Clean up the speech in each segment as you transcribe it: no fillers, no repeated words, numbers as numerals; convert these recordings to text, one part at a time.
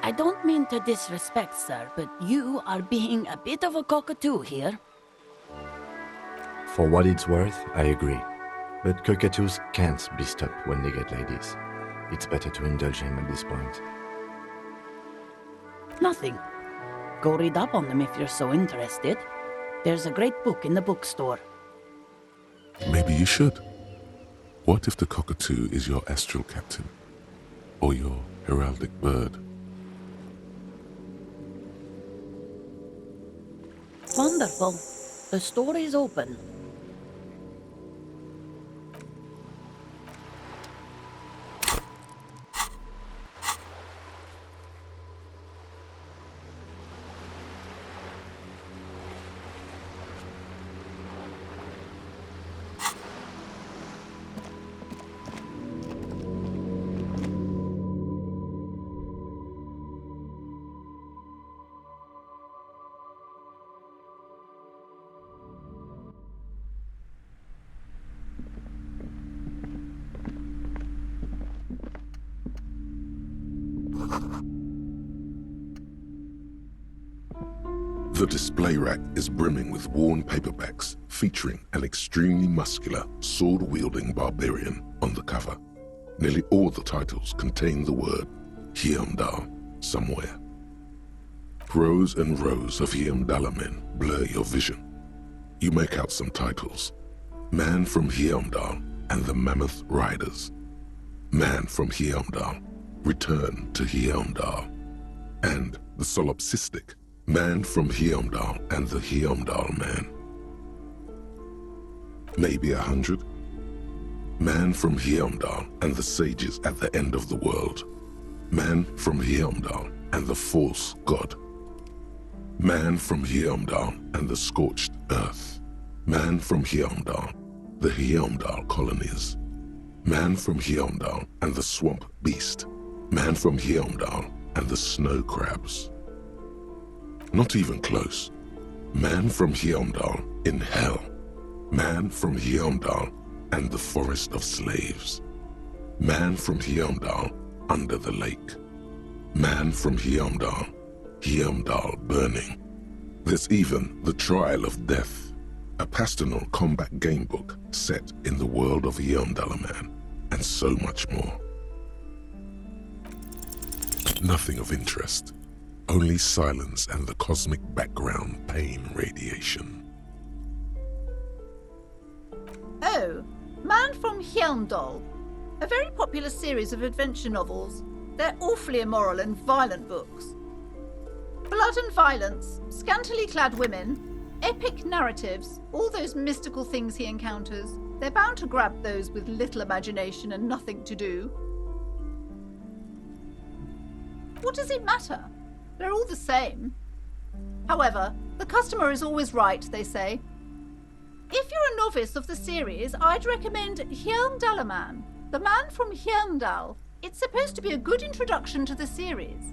I don't mean to disrespect, sir, but you are being a bit of a cockatoo here. For what it's worth, I agree. But cockatoos can't be stopped when they get ladies. It's better to indulge him at this point. Nothing. Go read up on them if you're so interested. There's a great book in the bookstore. Maybe you should. What if the cockatoo is your astral captain? Or your heraldic bird? Wonderful. The store is open. The display rack is brimming with worn paperbacks featuring an extremely muscular, sword-wielding barbarian on the cover. Nearly all the titles contain the word Heimdall somewhere. Rows and rows of Heimdall men blur your vision. You make out some titles. Man from Heimdall and the Mammoth Riders. Man from Heimdall, Return to Heimdall. And the solipsistic Man from Heimdall and the Heimdall Man. Maybe 100. Man from Heimdall and the sages at the end of the world. Man from Heimdall and the false god. Man from Heimdall and the scorched earth. Man from Heimdall, the Heimdall colonies. Man from Heimdall and the swamp beast. Man from Heimdall and the snow crabs. Not even close. Man from Heimdall in hell. Man from Heimdall and the forest of slaves. Man from Heimdall under the lake. Man from Heimdall, Heimdall burning. There's even The Trial of Death, a pastoral combat game book set in the world of Heimdall Man, and so much more. Nothing of interest. Only silence and the cosmic background pain radiation. Oh, Man from Heimdall. A very popular series of adventure novels. They're awfully immoral and violent books. Blood and violence, scantily clad women, epic narratives, all those mystical things he encounters. They're bound to grab those with little imagination and nothing to do. What does it matter? They're all the same. However, the customer is always right, they say. If you're a novice of the series, I'd recommend Heimdall Man, the Man from Heimdall. It's supposed to be a good introduction to the series.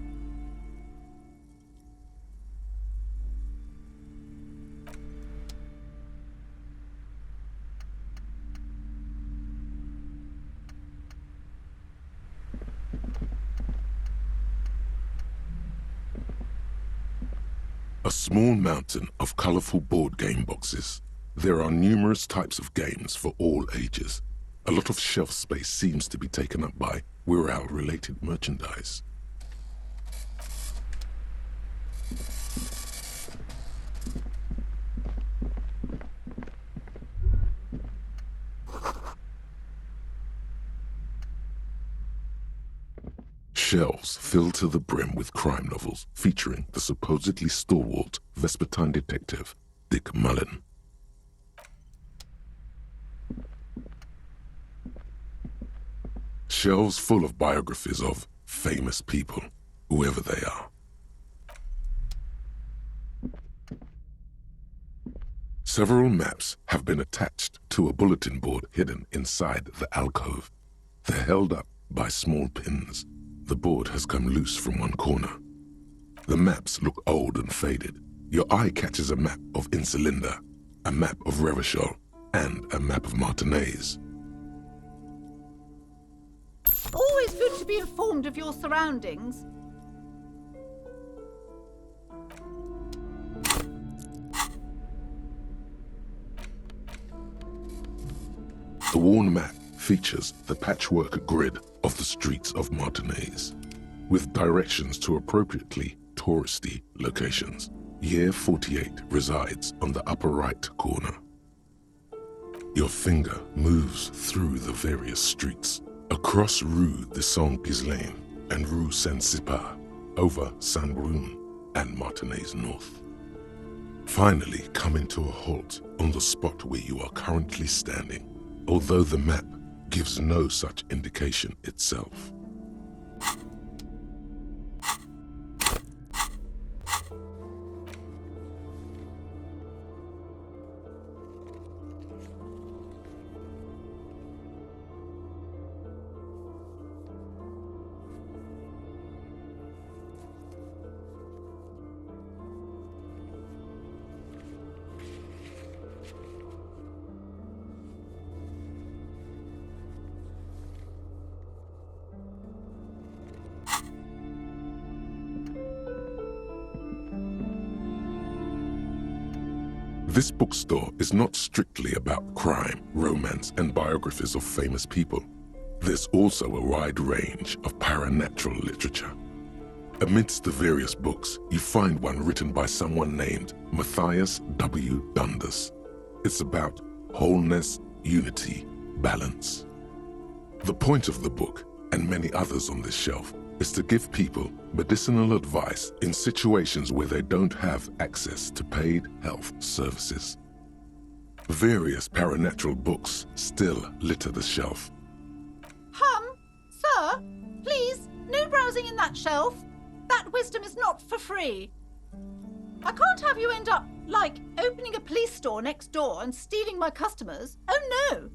A small mountain of colorful board game boxes. There are numerous types of games for all ages. A lot of shelf space seems to be taken up by Wirral-related merchandise. Shelves filled to the brim with crime novels featuring the supposedly stalwart Vespertine detective, Dick Mullen. Shelves full of biographies of famous people, whoever they are. Several maps have been attached to a bulletin board hidden inside the alcove. They're held up by small pins. The board has come loose from one corner. The maps look old and faded. Your eye catches a map of Insulinda, a map of Revachol, and a map of Martinaise. Always good to be informed of your surroundings. The worn map features the patchwork grid of the streets of Martinaise, with directions to appropriately touristy locations. Year 48 resides on the upper right corner. Your finger moves through the various streets, across Rue de Saint-Ghislain and Rue Saint-Sipar, over Saint-Brun and Martinaise North. Finally coming to a halt on the spot where you are currently standing, although the map gives no such indication itself. This bookstore is not strictly about crime, romance, and biographies of famous people. There's also a wide range of paranatural literature. Amidst the various books, you find one written by someone named Matthias W. Dundas. It's about wholeness, unity, balance. The point of the book, and many others on this shelf, is to give people medicinal advice in situations where they don't have access to paid health services. Various paranatural books still litter the shelf. Sir, please, no browsing in that shelf. That wisdom is not for free. I can't have you end up, like, opening a police store next door and stealing my customers. Oh no!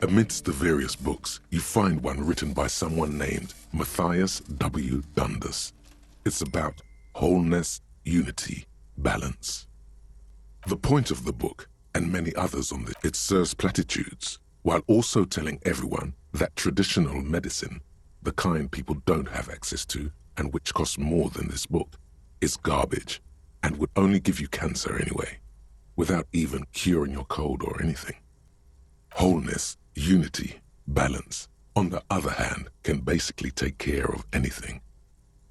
Amidst the various books, you find one written by someone named Matthias W. Dundas. It's about wholeness, unity, balance. The point of the book, and many others on this, it serves platitudes, while also telling everyone that traditional medicine, the kind people don't have access to, and which costs more than this book, is garbage, and would only give you cancer anyway, without even curing your cold or anything. Wholeness, unity, balance, on the other hand, can basically take care of anything.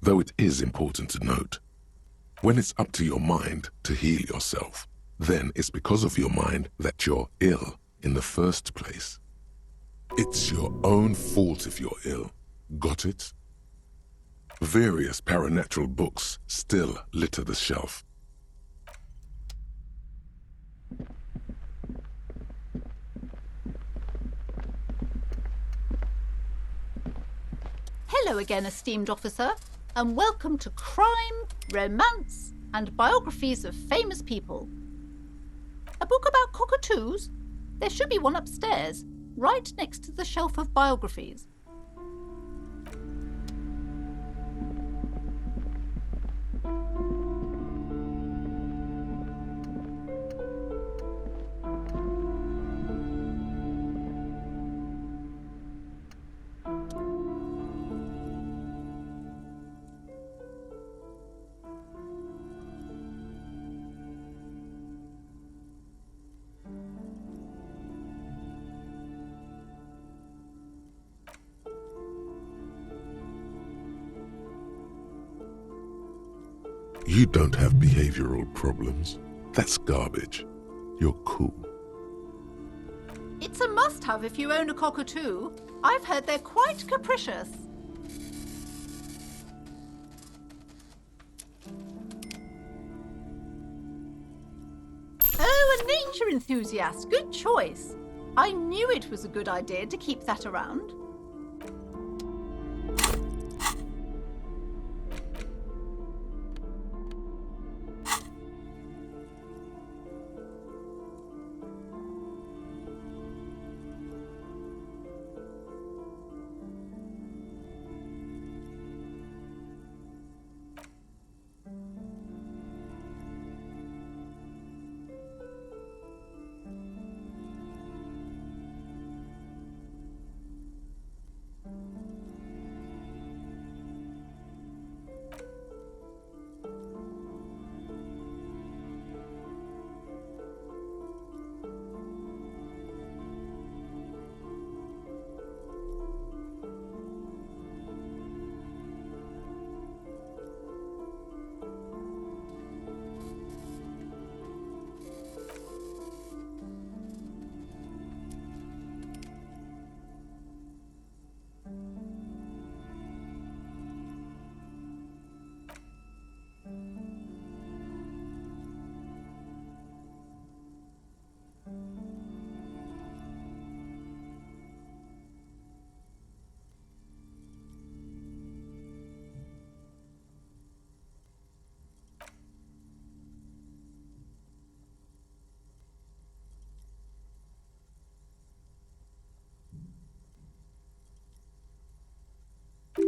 Though it is important to note, when it's up to your mind to heal yourself, then it's because of your mind that you're ill in the first place. It's your own fault if you're ill. Got it? Various paranatural books still litter the shelf. Hello again, esteemed officer, and welcome to Crime, Romance, and Biographies of Famous People. A book about cockatoos? There should be one upstairs, right next to the shelf of biographies. You don't have behavioral problems. That's garbage. You're cool. It's a must-have if you own a cockatoo. I've heard they're quite capricious. Oh, a nature enthusiast. Good choice. I knew it was a good idea to keep that around.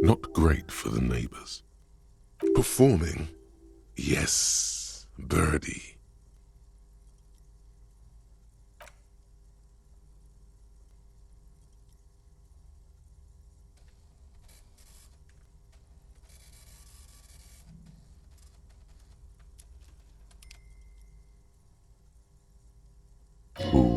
not great for the neighbors. Performing, yes, birdie. Ooh.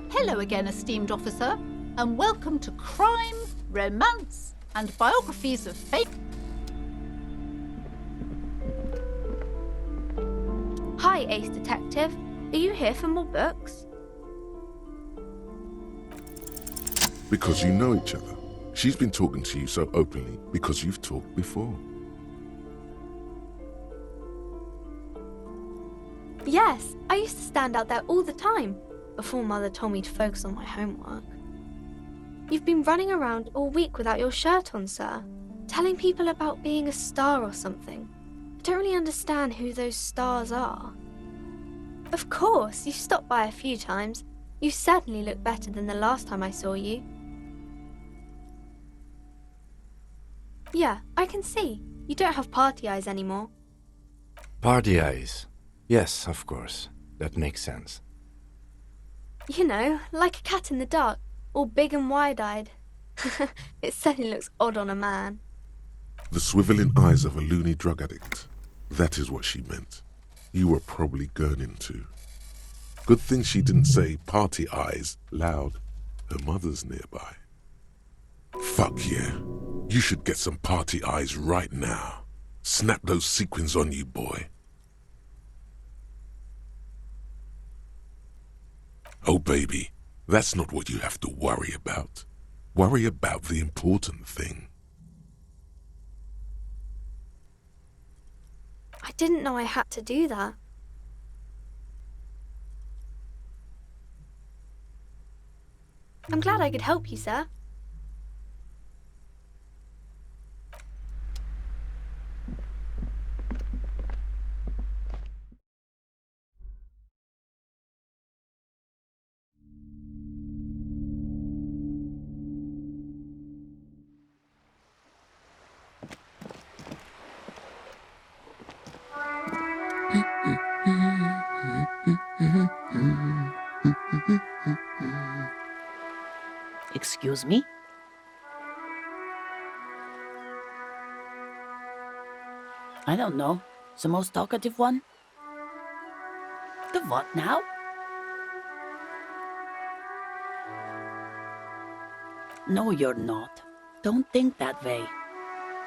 Hello again, esteemed officer, and welcome to Crime, Romance, and Biographies of Fate. Hi, Ace Detective. Are you here for more books? Because you know each other. She's been talking to you so openly because you've talked before. Yes, I used to stand out there all the time before Mother told me to focus on my homework. You've been running around all week without your shirt on, sir, telling people about being a star or something. I don't really understand who those stars are. Of course, you've stopped by a few times. You certainly look better than the last time I saw you. Yeah, I can see. You don't have party eyes anymore. Party eyes. Yes, of course. That makes sense. You know, like a cat in the dark, all big and wide-eyed. It certainly looks odd on a man. The swiveling eyes of a loony drug addict. That is what she meant. You were probably gurning too. Good thing she didn't say party eyes loud. Her mother's nearby. Fuck yeah. You should get some party eyes right now. Snap those sequins on you, boy. Oh, baby, that's not what you have to worry about. Worry about the important thing. I didn't know I had to do that. I'm glad I could help you, sir. Excuse me? I don't know. The most talkative one? The what now? No, you're not. Don't think that way.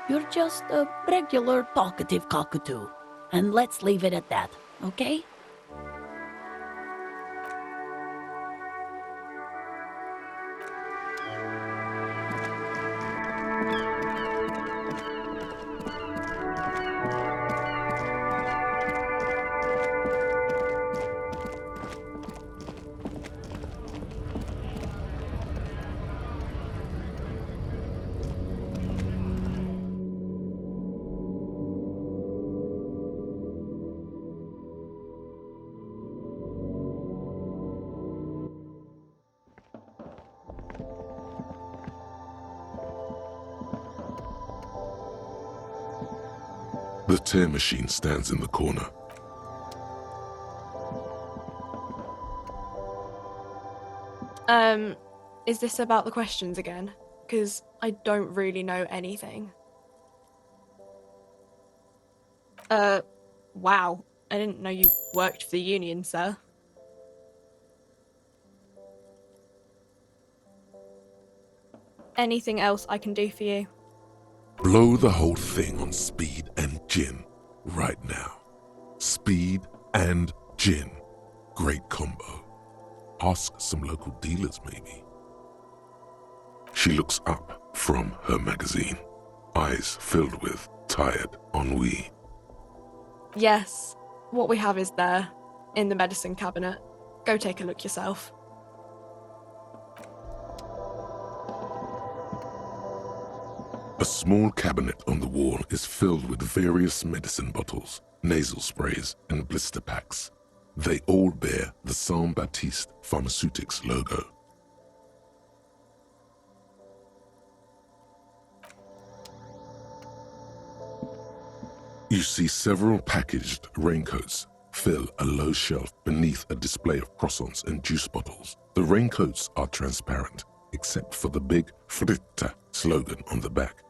You're just a regular talkative cockatoo. And let's leave it at that, okay? The tear machine stands in the corner. Is this about the questions again? Because I don't really know anything. Wow. I didn't know you worked for the union, sir. Anything else I can do for you? Blow the whole thing on speed and gin right now. Speed and gin. Great combo. Ask some local dealers, maybe. She looks up from her magazine, eyes filled with tired ennui. Yes. What we have is there, in the medicine cabinet. Go take a look yourself. A small cabinet on the wall is filled with various medicine bottles, nasal sprays, and blister packs. They all bear the Saint Baptiste Pharmaceutics logo. You see several packaged raincoats fill a low shelf beneath a display of croissants and juice bottles. The raincoats are transparent, except for the big Fritta slogan on the back.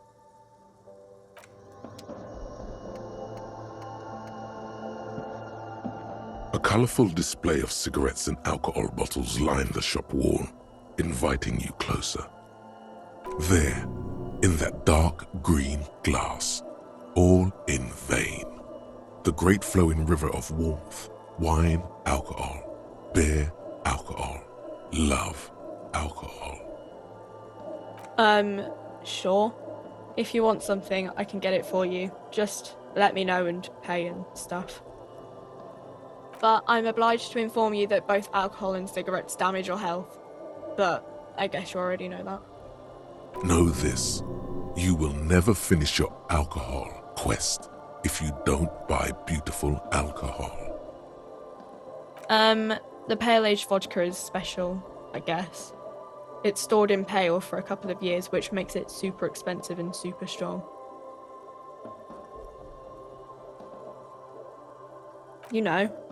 A colorful display of cigarettes and alcohol bottles line the shop wall, inviting you closer. There, in that dark green glass, all in vain, the great flowing river of warmth, wine, alcohol, beer, alcohol, love, alcohol. Sure. If you want something, I can get it for you. Just let me know and pay and stuff. But I'm obliged to inform you that both alcohol and cigarettes damage your health. But I guess you already know that. Know this, you will never finish your alcohol quest if you don't buy beautiful alcohol. The pale aged vodka is special, I guess. It's stored in pale for a couple of years, which makes it super expensive and super strong. You know.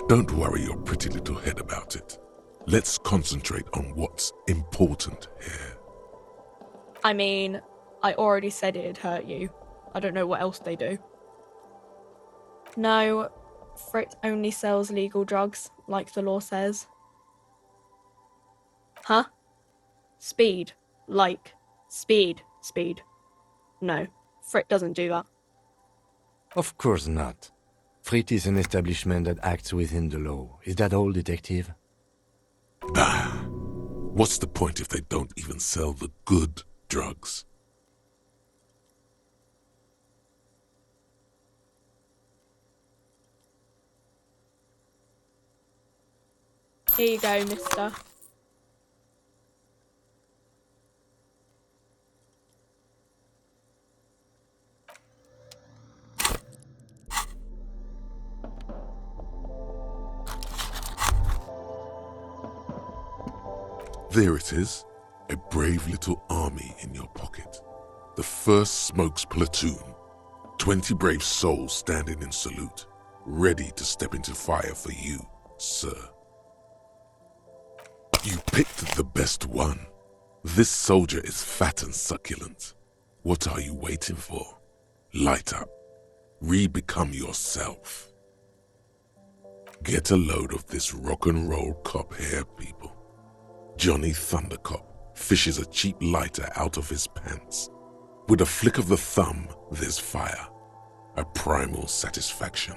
Don't worry your pretty little head about it. Let's concentrate on what's important here. I mean, I already said it'd hurt you. I don't know what else they do. No, Frit only sells legal drugs, like the law says. Huh? Speed. Like, speed. No, Frit doesn't do that. Of course not. Frit is an establishment that acts within the law. Is that all, detective? Ah, what's the point if they don't even sell the good drugs? Here you go, mister. There it is, a brave little army in your pocket. The first Smokes platoon, 20 brave souls standing in salute, ready to step into fire for you, sir. You picked the best one. This soldier is fat and succulent. What are you waiting for? Light up. Re-become yourself. Get a load of this rock and roll cop hair, people. Johnny Thundercop fishes a cheap lighter out of his pants. With a flick of the thumb, there's fire. A primal satisfaction.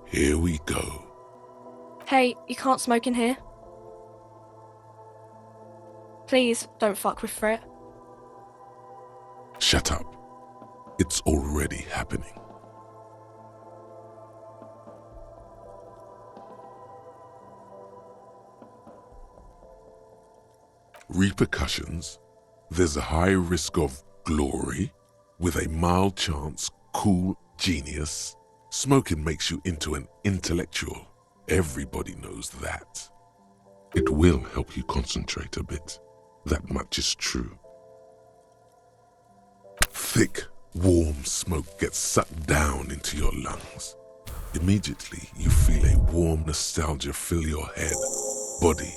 Here we go. Hey, you can't smoke in here. Please, don't fuck with Frit. Shut up. It's already happening. Repercussions. There's a high risk of glory with a mild chance, cool genius. Smoking makes you into an intellectual. Everybody knows that. It will help you concentrate a bit. That much is true. Thick, warm smoke gets sucked down into your lungs. Immediately, you feel a warm nostalgia fill your head, body,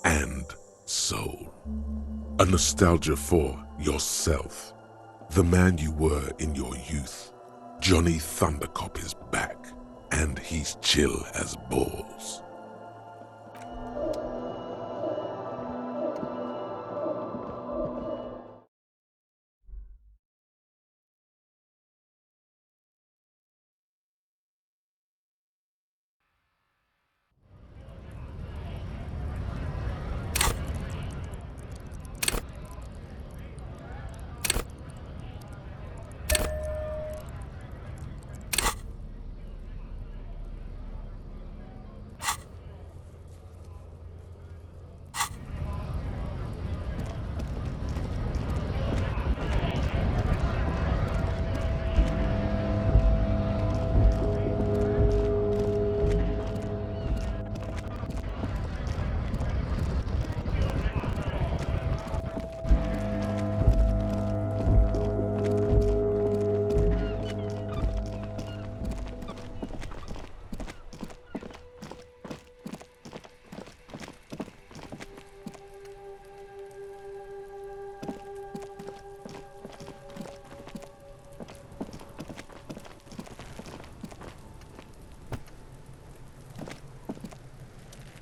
and soul. A nostalgia for yourself, the man you were in your youth. Johnny Thundercop is back, and he's chill as balls.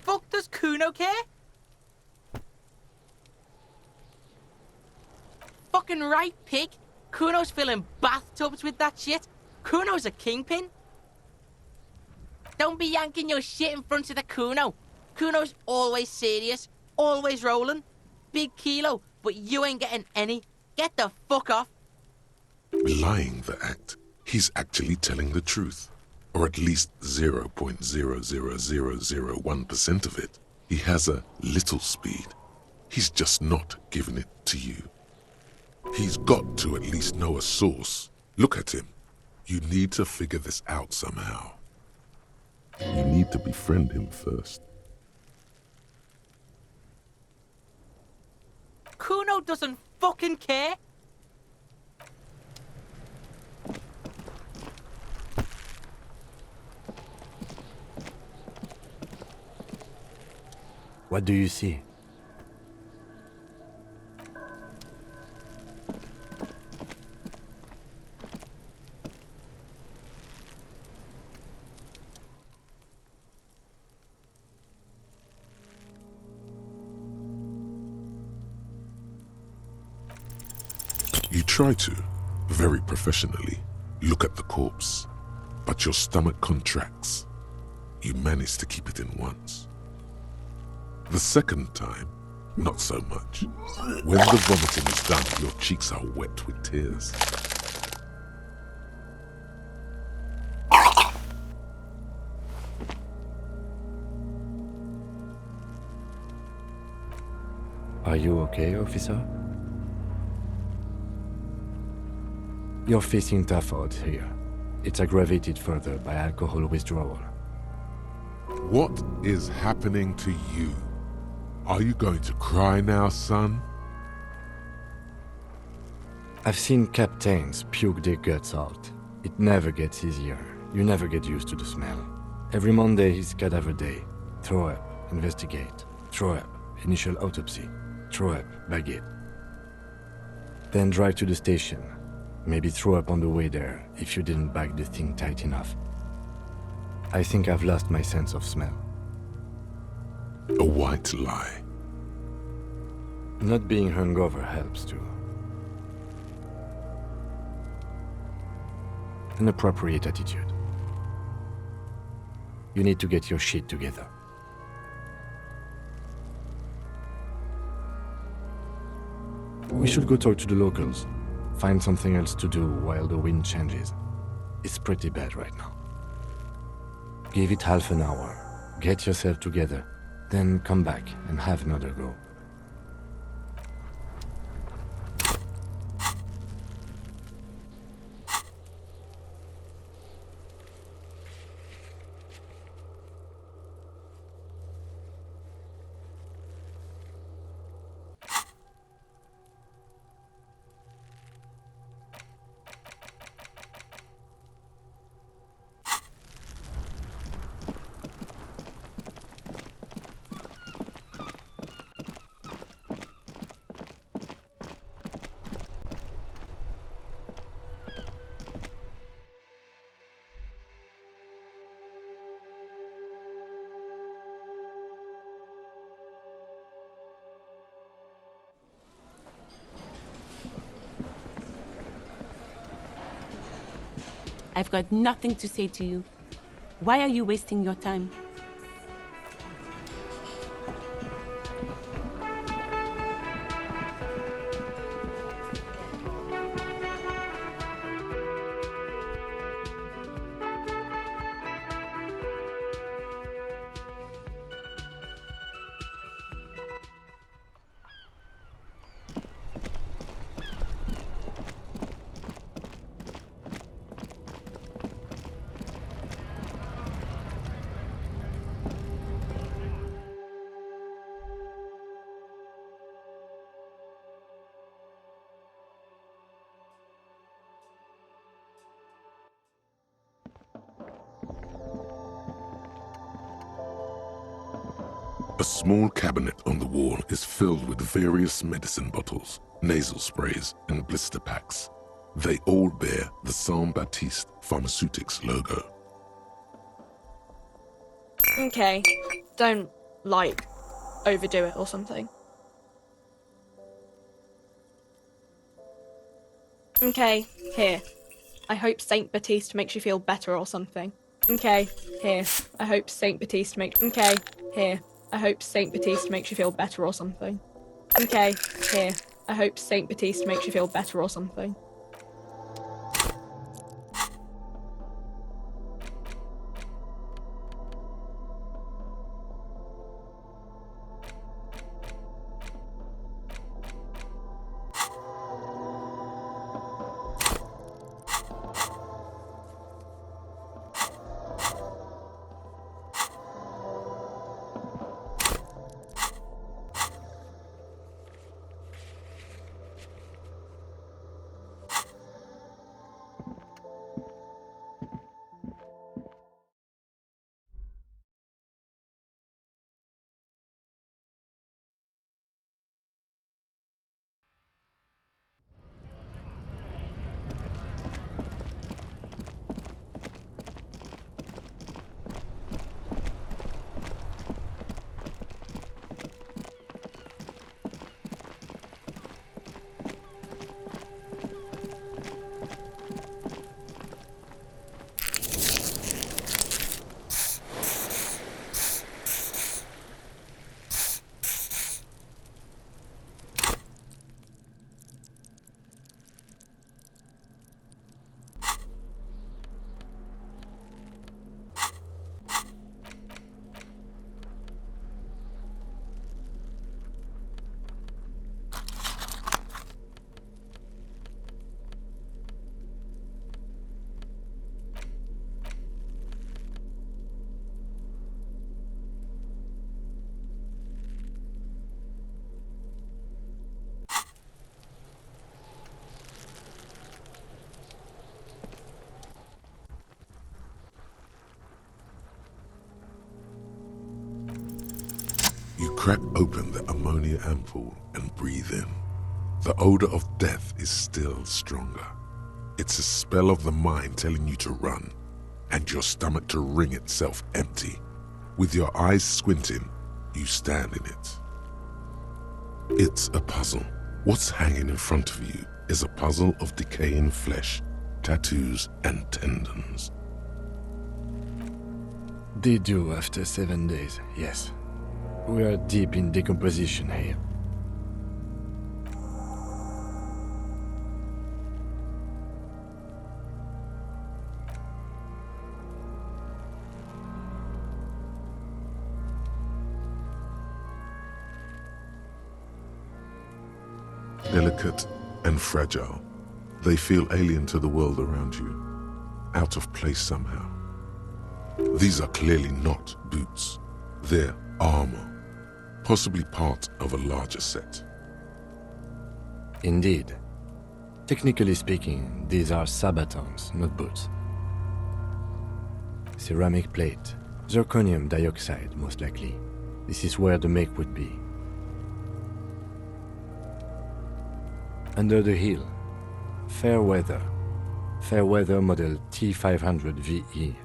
Fuck does Kuno care? Fucking right, pig. Kuno's filling bathtubs with that shit. Kuno's a kingpin. Don't be yanking your shit in front of the Kuno. Kuno's always serious, always rolling. Big kilo, but you ain't getting any. Get the fuck off. Belying the act, he's actually telling the truth. Or at least 0.00001% of it. He has a little speed. He's just not giving it to you. He's got to at least know a source. Look at him. You need to figure this out somehow. You need to befriend him first. Kuno doesn't fucking care. What do you see? You try to, very professionally, look at the corpse, but your stomach contracts. You manage to keep it in once. The second time, not so much. When the vomiting is done, your cheeks are wet with tears. Are you okay, officer? You're facing tough odds here. It's aggravated further by alcohol withdrawal. What is happening to you? Are you going to cry now, son? I've seen captains puke their guts out. It never gets easier. You never get used to the smell. Every Monday is cadaver day. Throw up, investigate. Throw up, initial autopsy. Throw up, baguette. Then drive to the station. Maybe throw up on the way there if you didn't bag the thing tight enough. I think I've lost my sense of smell. A white lie. Not being hungover helps too. An appropriate attitude. You need to get your shit together. We should go talk to the locals. Find something else to do while the wind changes. It's pretty bad right now. Give it half an hour. Get yourself together. Then come back and have another go. I've got nothing to say to you. Why are you wasting your time? A small cabinet on the wall is filled with various medicine bottles, nasal sprays, and blister packs. They all bear the Saint Baptiste Pharmaceutics logo. Okay, don't, like, overdo it or something. Okay, here. I hope Saint Baptiste makes you feel better or something. Okay, here. I hope Saint Baptiste makes... Okay, here. I hope Saint Baptiste makes you feel better or something. Okay, here. I hope Saint Baptiste makes you feel better or something. You crack open the ammonia ampoule and breathe in. The odor of death is still stronger. It's a spell of the mind telling you to run, and your stomach to wring itself empty. With your eyes squinting, you stand in it. It's a puzzle. What's hanging in front of you is a puzzle of decaying flesh, tattoos, and tendons. They do after 7 days, yes. We are deep in decomposition here. Delicate and fragile, they feel alien to the world around you, out of place somehow. These are clearly not boots. They're armor, possibly part of a larger set. Indeed. Technically speaking, these are sabatons, not boots. Ceramic plate, zirconium dioxide, most likely. This is where the make would be. Under the heel, fair weather model T500 VE.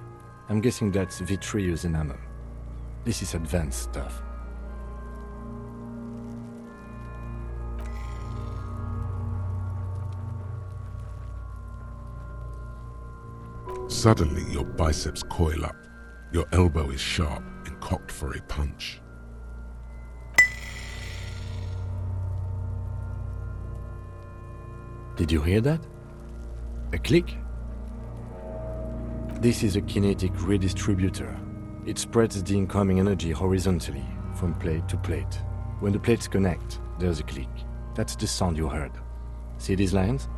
I'm guessing that's vitreous enamel. This is advanced stuff. Suddenly, your biceps coil up. Your elbow is sharp and cocked for a punch. Did you hear that? A click? This is a kinetic redistributor. It spreads the incoming energy horizontally, from plate to plate. When the plates connect, there's a click. That's the sound you heard. See these lines?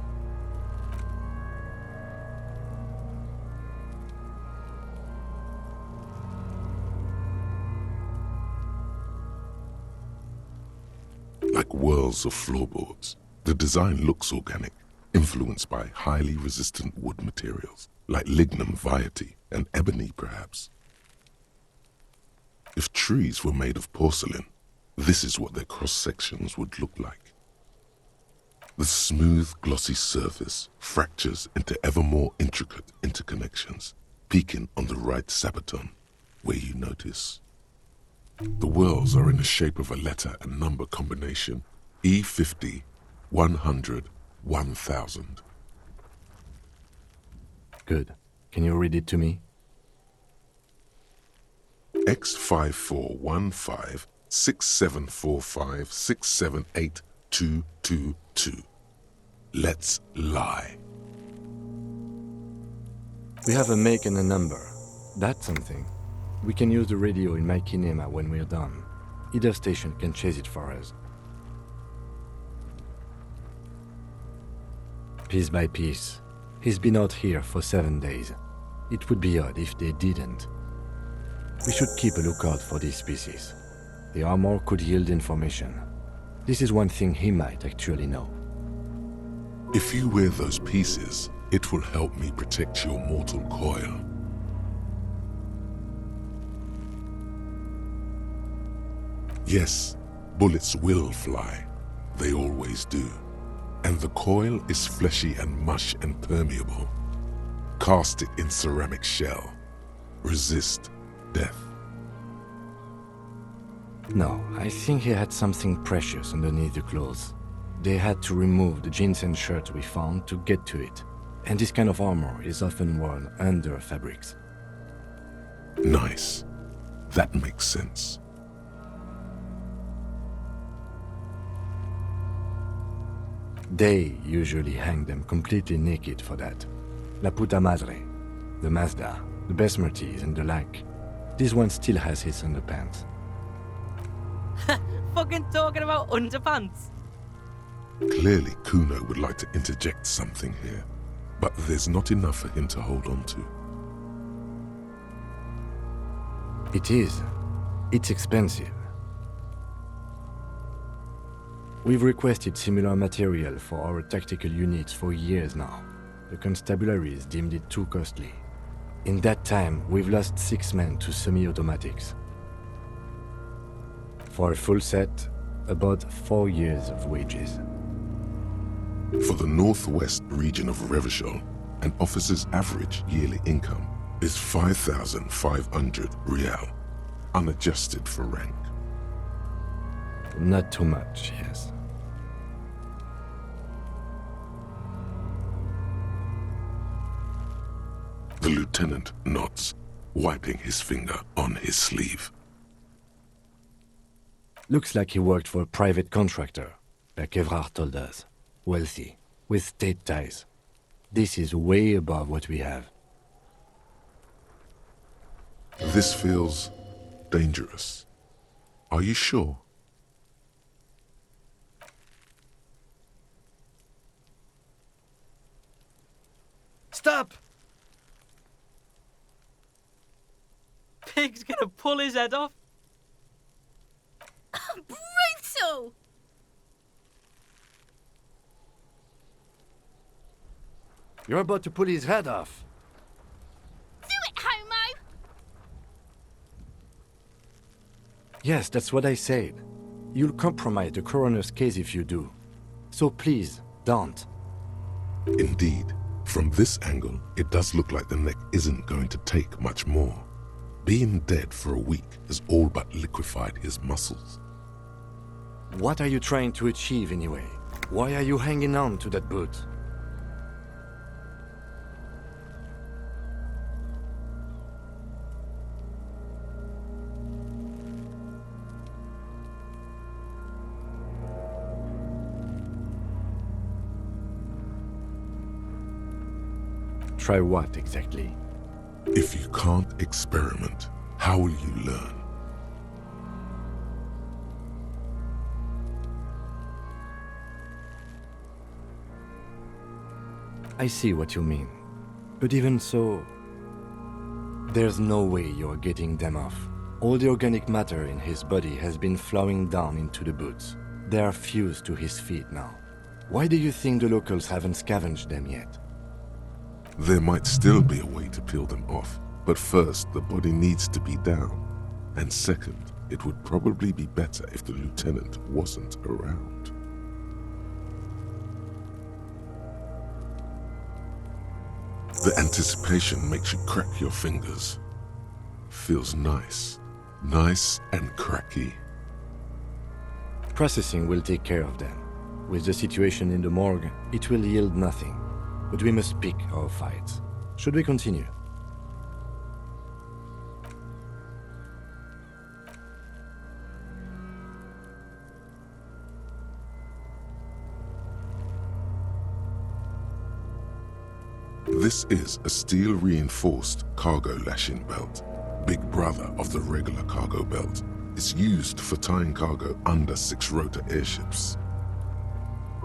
Like whirls of floorboards, the design looks organic, influenced by highly resistant wood materials, like lignum vitae and ebony perhaps. If trees were made of porcelain, this is what their cross-sections would look like. The smooth, glossy surface fractures into ever more intricate interconnections, peaking on the right sabaton, where you notice. The whorls are in the shape of a letter and number combination, E50, 100, 1000. Good. Can you read it to me? X5415 6745 678222. Let's lie. We have a make and a number. That's something. We can use the radio in my kinema when we're done. Either station can chase it for us. Piece by piece. He's been out here for 7 days. It would be odd if they didn't. We should keep a lookout for these species. The armor could yield information. This is one thing he might actually know. If you wear those pieces, it will help me protect your mortal coil. Yes, bullets will fly. They always do. And the coil is fleshy and mush and permeable. Cast it in ceramic shell. Resist death. No, I think he had something precious underneath the clothes. They had to remove the jeans and shirts we found to get to it. And this kind of armor is often worn under fabrics. Nice. That makes sense. They usually hang them completely naked for that. La puta madre, the Mazda, the Besmerties and the like. This one still has his underpants. Fucking talking about underpants. Clearly, Kuno would like to interject something here, but there's not enough for him to hold on to. It is. It's expensive. We've requested similar material for our tactical units for years now. The constabularies deemed it too costly. In that time, we've lost 6 men to semi-automatics. For a full set, about 4 years of wages. For the northwest region of Revachol, an officer's average yearly income is 5,500 real, unadjusted for rank. Not too much, yes. The lieutenant nods, wiping his finger on his sleeve. Looks like he worked for a private contractor, like Evrard told us. Wealthy, with state ties. This is way above what we have. This feels dangerous. Are you sure? Stop! Pig's gonna pull his head off. Brutal! You're about to pull his head off. Do it, homo! Yes, that's what I said. You'll compromise the coroner's case if you do. So please, don't. Indeed, from this angle, it does look like the neck isn't going to take much more. Being dead for a week has all but liquefied his muscles. What are you trying to achieve anyway? Why are you hanging on to that boot? Try what exactly? If you can't experiment, how will you learn? I see what you mean. But even so, there's no way you're getting them off. All the organic matter in his body has been flowing down into the boots. They are fused to his feet now. Why do you think the locals haven't scavenged them yet? There might still be a way to peel them off, but first the body needs to be down. And second, it would probably be better if the lieutenant wasn't around. The anticipation makes you crack your fingers. Feels nice. Nice and cracky. Processing will take care of them. With the situation in the morgue, it will yield nothing. But we must pick our fights. Should we continue? This is a steel-reinforced cargo lashing belt, big brother of the regular cargo belt. It's used for tying cargo under 6-rotor airships.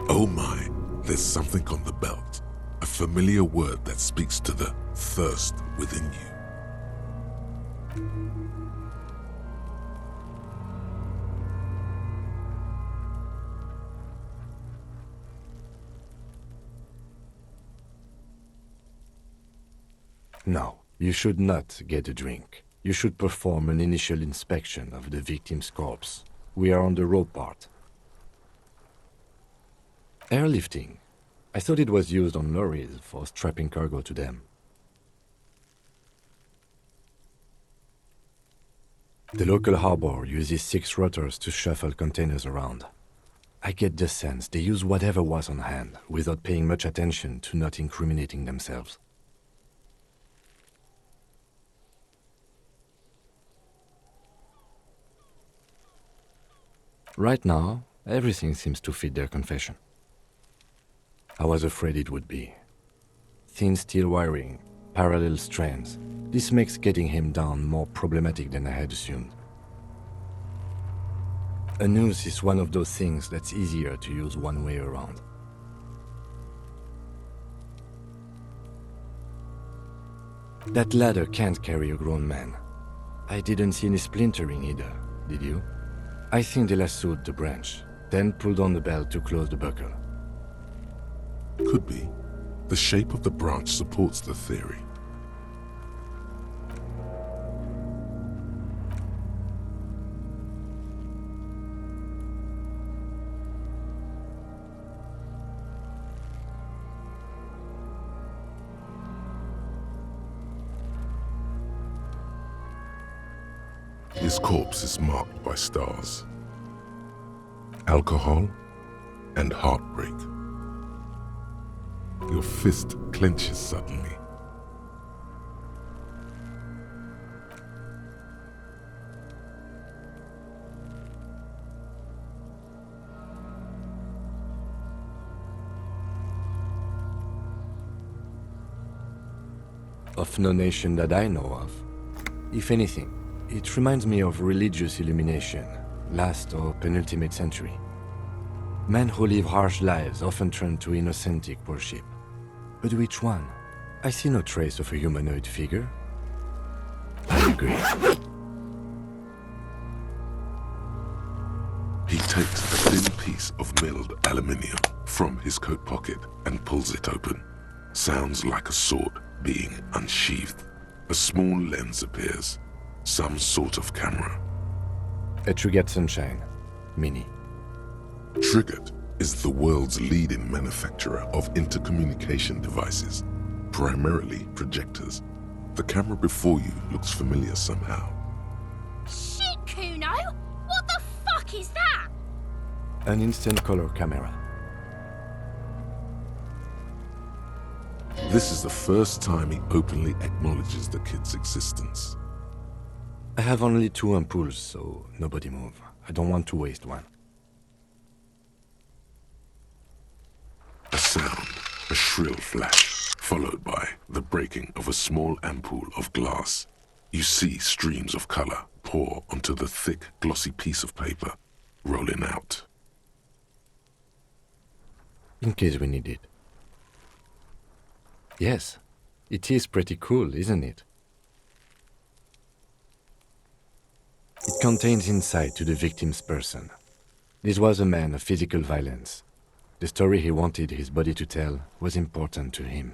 Oh my, there's something on the belt. A familiar word that speaks to the thirst within you. No, you should not get a drink. You should perform an initial inspection of the victim's corpse. We are on the rope part. Airlifting. I thought it was used on lorries for strapping cargo to them. The local harbor uses 6 rotors to shuffle containers around. I get the sense they use whatever was on hand without paying much attention to not incriminating themselves. Right now, everything seems to fit their confession. I was afraid it would be. Thin steel wiring, parallel strands. This makes getting him down more problematic than I had assumed. A noose is one of those things that's easier to use one way around. That ladder can't carry a grown man. I didn't see any splintering either, did you? I think they lassoed the branch, then pulled on the belt to close the buckle. Could be. The shape of the branch supports the theory. His corpse is marked by stars. alcohol, and heartbreak. Your fist clenches suddenly. Of no nation that I know of. If anything, it reminds me of religious illumination, last or penultimate century. Men who live harsh lives often turn to innocentic worship. But which one? I see no trace of a humanoid figure. I agree. He takes a thin piece of milled aluminium from his coat pocket and pulls it open. Sounds like a sword being unsheathed. A small lens appears. Some sort of camera. A Trigger Sunshine. Mini. Triggered is the world's leading manufacturer of intercommunication devices, primarily projectors. The camera before you looks familiar somehow. Shit, Kuno! What the fuck is that? An instant color camera. This is the first time he openly acknowledges the kid's existence. I have only 2 ampoules, so nobody move. I don't want to waste one. A sound, a shrill flash, followed by the breaking of a small ampoule of glass. You see streams of color pour onto the thick, glossy piece of paper, rolling out. In case we need it. Yes, it is pretty cool, isn't it? It contains insight to the victim's person. This was a man of physical violence. The story he wanted his body to tell was important to him.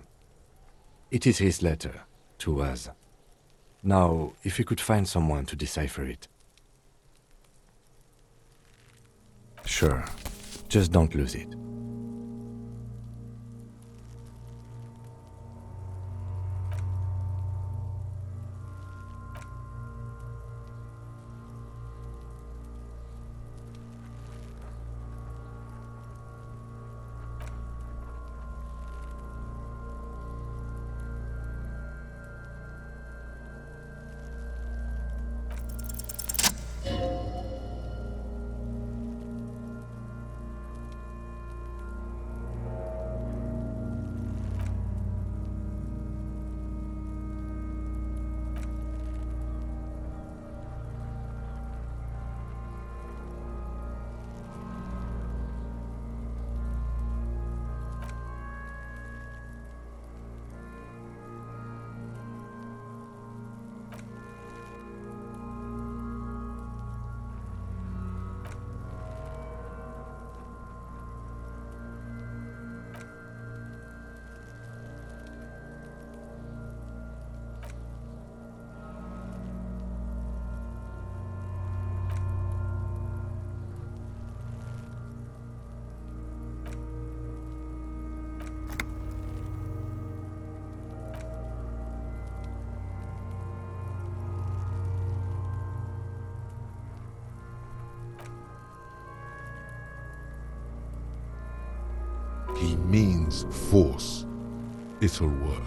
It is his letter to us. Now, if we could find someone to decipher it. Sure, just don't lose it. He means force. It'll work.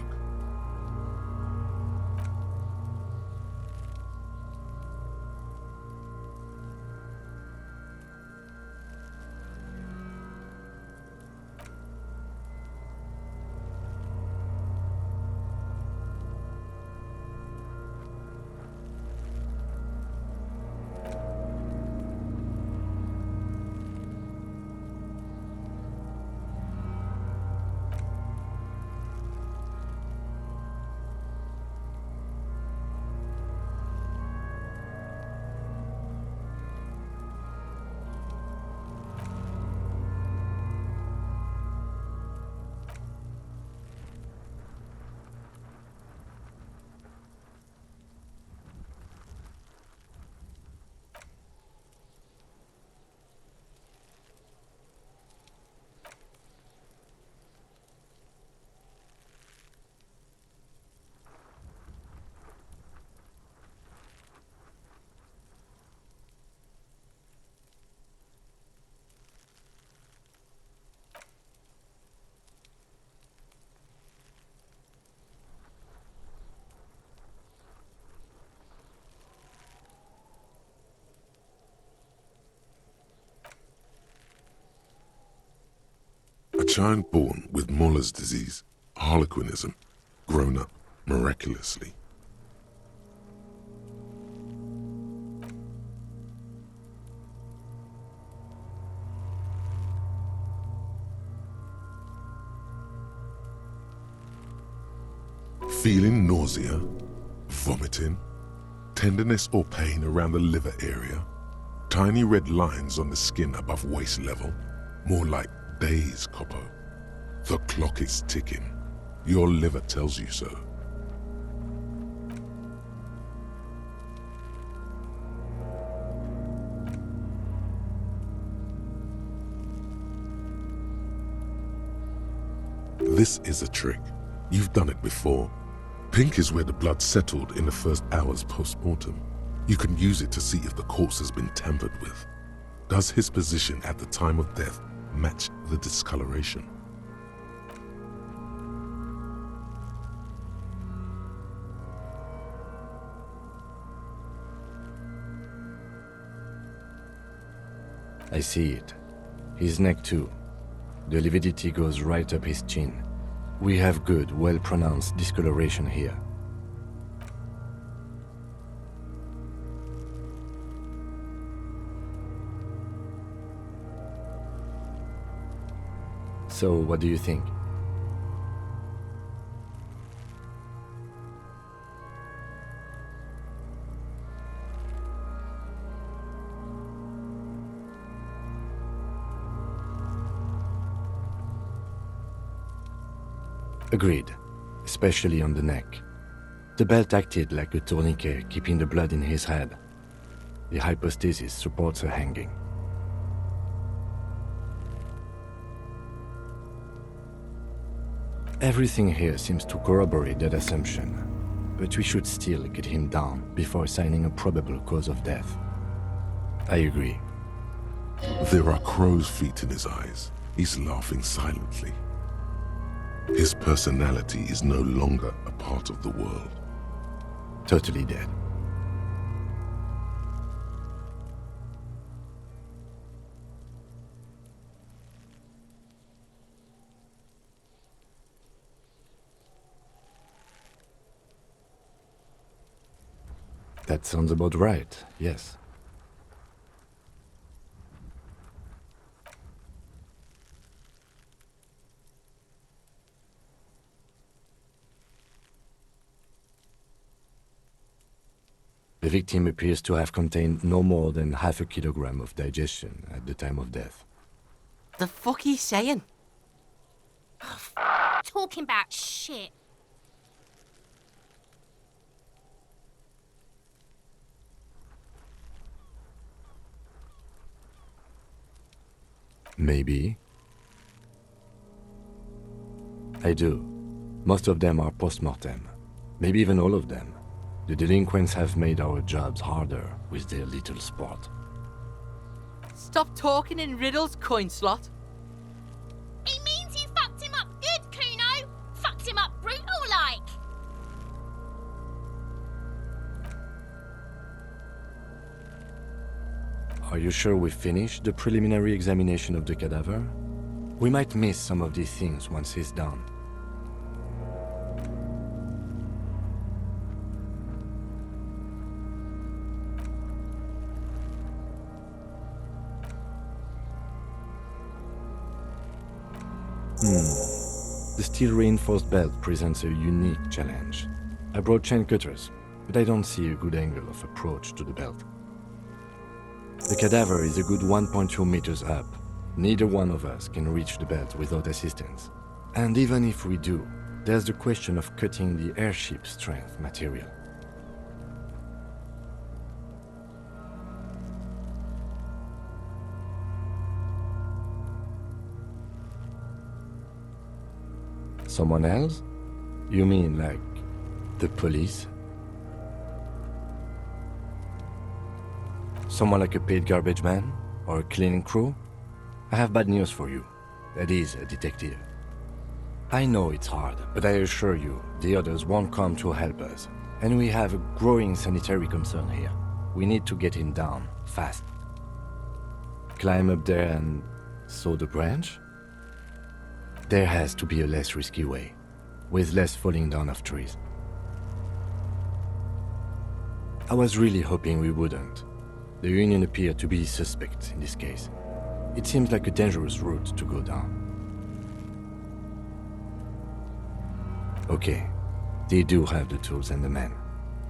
child born with Muller's disease, harlequinism, grown up miraculously. Feeling nausea, vomiting, tenderness or pain around the liver area, tiny red lines on the skin above waist level, more like days, Coppo. The clock is ticking. Your liver tells you so. This is a trick. You've done it before. Pink is where the blood settled in the first hours post-mortem. You can use it to see if the corpse has been tampered with. Does his position at the time of death match the discoloration? I see it. His neck too. The lividity goes right up his chin. We have good, well-pronounced discoloration here. So, what do you think? Agreed, especially on the neck. The belt acted like a tourniquet, keeping the blood in his head. The hypostasis supports a hanging. Everything here seems to corroborate that assumption, but we should still get him down before assigning a probable cause of death. I agree. There are crow's feet in his eyes. He's laughing silently. His personality is no longer a part of the world. Totally dead. That sounds about right, yes. The victim appears to have contained no more than half a kilogram of digestion at the time of death. The fuck he's saying? Talking about shit. Maybe. I do. Most of them are post-mortem. Maybe even all of them. The delinquents have made our jobs harder with their little sport. Stop talking in riddles, coin slot. It means you fucked him up good, Kuno. Fucked him up brutal-like. Are you sure we finished the preliminary examination of the cadaver? We might miss some of these things once he's done. The steel-reinforced belt presents a unique challenge. I brought chain cutters, but I don't see a good angle of approach to the belt. The cadaver is a good 1.2 meters up. Neither one of us can reach the belt without assistance. And even if we do, there's the question of cutting the airship strength material. Someone else? You mean like the police? Someone like a paid garbage man? Or a cleaning crew? I have bad news for you. That is a detective. I know it's hard, but I assure you, the others won't come to help us. And we have a growing sanitary concern here. We need to get him down, fast. Climb up there and saw the branch? There has to be a less risky way, with less falling down of trees. I was really hoping we wouldn't. The Union appeared to be suspect in this case. It seems like a dangerous route to go down. Okay, they do have the tools and the men.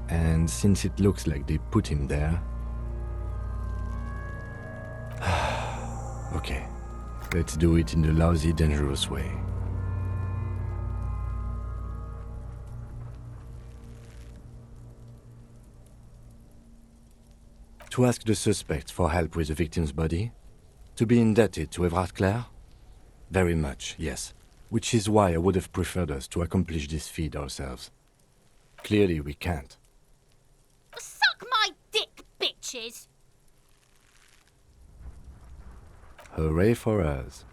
And since it looks like they put him there... Okay, let's do it in the lousy, dangerous way. To ask the suspect for help with the victim's body? To be indebted to Everard Clare? Very much, yes. Which is why I would have preferred us to accomplish this feat ourselves. Clearly we can't. Suck my dick, bitches! Hooray for us.